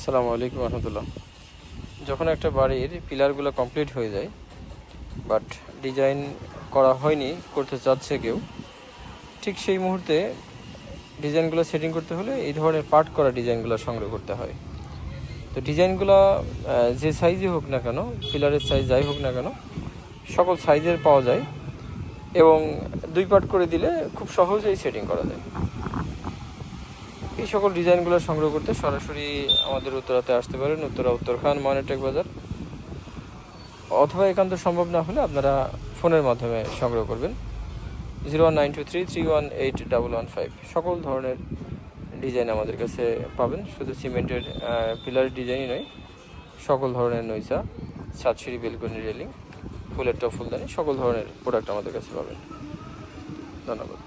আসসালামু আলাইকুম রহমতুল্লাহ। যখন একটা বাড়ির পিলারগুলো কমপ্লিট হয়ে যায় বাট ডিজাইন করা হয়নি, করতে চাচ্ছে কেউ, ঠিক সেই মুহূর্তে ডিজাইনগুলো সেটিং করতে হলে এই ধরনের পার্ট করা ডিজাইনগুলো সংগ্রহ করতে হয়। তো ডিজাইনগুলো যে সাইজই হোক না কেন, পিলারের সাইজ যাই হোক না কেন, সকল সাইজের পাওয়া যায় এবং 2 পার্ট করে দিলে খুব সহজেই সেটিং করা যায়। এই সকল ডিজাইনগুলো সংগ্রহ করতে সরাসরি আমাদের উত্তরাতে আসতে পারেন, উত্তরখান মনিটেক বাজার, অথবা একান্ত সম্ভব না হলে আপনারা ফোনের মাধ্যমে সংগ্রহ করবেন 01923318115। সকল ধরনের ডিজাইন আমাদের কাছে পাবেন, শুধু সিমেন্টের পিলারের ডিজাইনই নয়, সকল ধরনের নইসা, ছাদসিঁড়ি, বেলকনি, রেলিং, ফুলের টপ, ফুলদানি, সকল ধরনের প্রোডাক্ট আমাদের কাছে পাবেন। ধন্যবাদ।